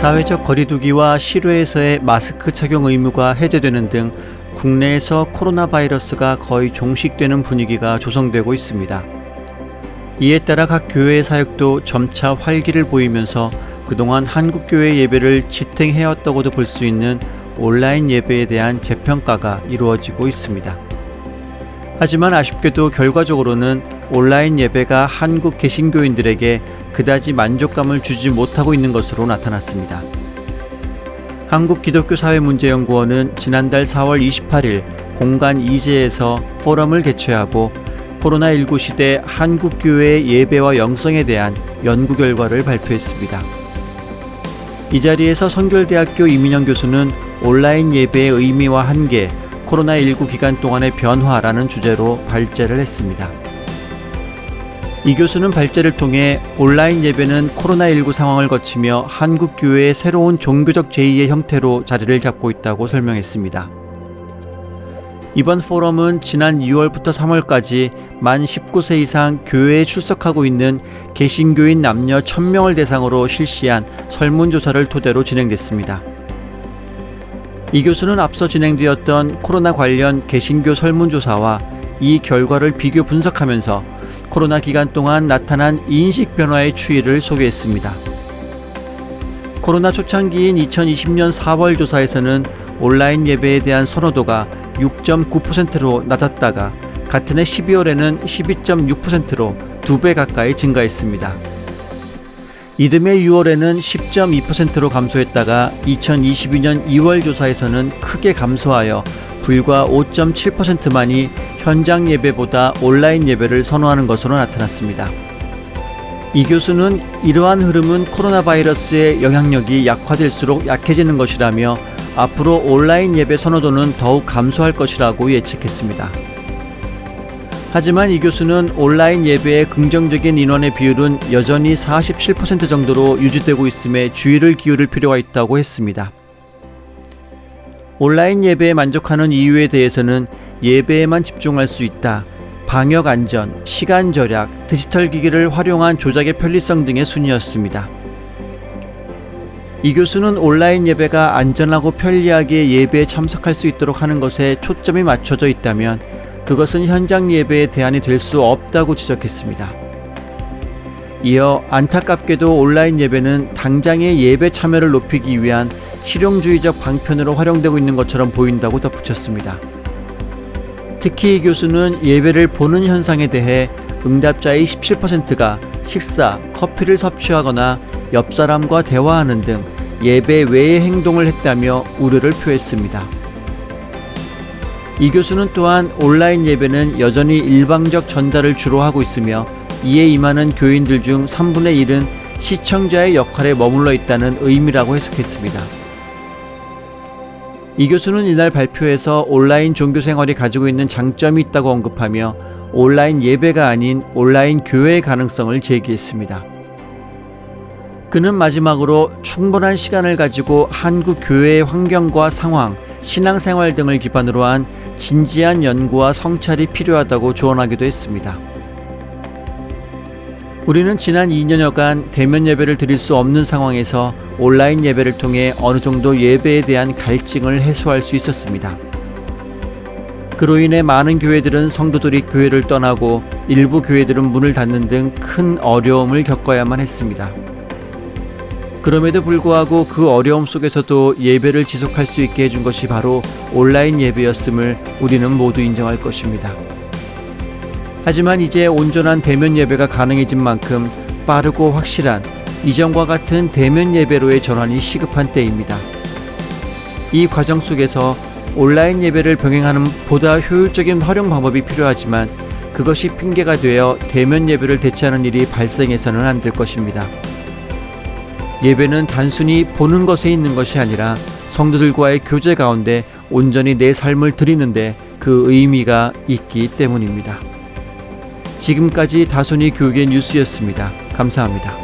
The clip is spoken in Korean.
사회적 거리두기와 실외에서의 마스크 착용 의무가 해제되는 등 국내에서 코로나 바이러스가 거의 종식되는 분위기가 조성되고 있습니다. 이에 따라 각 교회의 사역도 점차 활기를 보이면서 그동안 한국교회 예배를 지탱해왔다고도 볼 수 있는 온라인 예배에 대한 재평가가 이루어지고 있습니다. 하지만 아쉽게도 결과적으로는 온라인 예배가 한국 개신교인들에게 그다지 만족감을 주지 못하고 있는 것으로 나타났습니다. 한국기독교사회문제연구원은 지난달 4월 28일 공간 이재에서 포럼을 개최하고 코로나19 시대 한국교회의 예배와 영성에 대한 연구 결과를 발표했습니다. 이 자리에서 선결대학교 이민영 교수는 온라인 예배의 의미와 한계, 코로나19 기간 동안의 변화라는 주제로 발제를 했습니다. 이 교수는 발제를 통해 온라인 예배는 코로나19 상황을 거치며 한국교회의 새로운 종교적 제2의 형태로 자리를 잡고 있다고 설명했습니다. 이번 포럼은 지난 2월부터 3월까지 만 19세 이상 교회에 출석하고 있는 개신교인 남녀 1000명을 대상으로 실시한 설문조사를 토대로 진행됐습니다. 이 교수는 앞서 진행되었던 코로나 관련 개신교 설문조사와 이 결과를 비교 분석하면서 코로나 기간 동안 나타난 인식 변화의 추이를 소개했습니다. 코로나 초창기인 2020년 4월 조사에서는 온라인 예배에 대한 선호도가 6.9%로 낮았다가 같은 해 12월에는 12.6%로 2배 가까이 증가했습니다. 이듬해 6월에는 10.2%로 감소했다가 2022년 2월 조사에서는 크게 감소하여 불과 5.7%만이 현장 예배보다 온라인 예배를 선호하는 것으로 나타났습니다. 이 교수는 이러한 흐름은 코로나 바이러스의 영향력이 약화될수록 약해지는 것이라며 앞으로 온라인 예배 선호도는 더욱 감소할 것이라고 예측했습니다. 하지만 이 교수는 온라인 예배의 긍정적인 인원의 비율은 여전히 47% 정도로 유지되고 있음에 주의를 기울일 필요가 있다고 했습니다. 온라인 예배에 만족하는 이유에 대해서는 예배에만 집중할 수 있다, 방역 안전, 시간 절약, 디지털 기기를 활용한 조작의 편리성 등의 순이었습니다. 이 교수는 온라인 예배가 안전하고 편리하게 예배에 참석할 수 있도록 하는 것에 초점이 맞춰져 있다면 그것은 현장 예배의 대안이 될 수 없다고 지적했습니다. 이어 안타깝게도 온라인 예배는 당장의 예배 참여를 높이기 위한 실용주의적 방편으로 활용되고 있는 것처럼 보인다고 덧붙였습니다. 특히 이 교수는 예배를 보는 현상에 대해 응답자의 17%가 식사, 커피를 섭취하거나 옆 사람과 대화하는 등 예배 외의 행동을 했다며 우려를 표했습니다. 이 교수는 또한 온라인 예배는 여전히 일방적 전달을 주로 하고 있으며 이에 임하는 교인들 중 3분의 1은 시청자의 역할에 머물러 있다는 의미라고 해석했습니다. 이 교수는 이날 발표에서 온라인 종교 생활이 가지고 있는 장점이 있다고 언급하며 온라인 예배가 아닌 온라인 교회의 가능성을 제기했습니다. 그는 마지막으로 충분한 시간을 가지고 한국 교회의 환경과 상황, 신앙생활 등을 기반으로 한 진지한 연구와 성찰이 필요하다고 조언하기도 했습니다. 우리는 지난 2년여간 대면 예배를 드릴 수 없는 상황에서 온라인 예배를 통해 어느 정도 예배에 대한 갈증을 해소할 수 있었습니다. 그로 인해 많은 교회들은 성도들이 교회를 떠나고 일부 교회들은 문을 닫는 등 큰 어려움을 겪어야만 했습니다. 그럼에도 불구하고 그 어려움 속에서도 예배를 지속할 수 있게 해준 것이 바로 온라인 예배였음을 우리는 모두 인정할 것입니다. 하지만 이제 온전한 대면 예배가 가능해진 만큼 빠르고 확실한 이전과 같은 대면 예배로의 전환이 시급한 때입니다. 이 과정 속에서 온라인 예배를 병행하는 보다 효율적인 활용 방법이 필요하지만 그것이 핑계가 되어 대면 예배를 대체하는 일이 발생해서는 안 될 것입니다. 예배는 단순히 보는 것에 있는 것이 아니라 성도들과의 교제 가운데 온전히 내 삶을 드리는데 그 의미가 있기 때문입니다. 지금까지 다소니 교육의 뉴스였습니다. 감사합니다.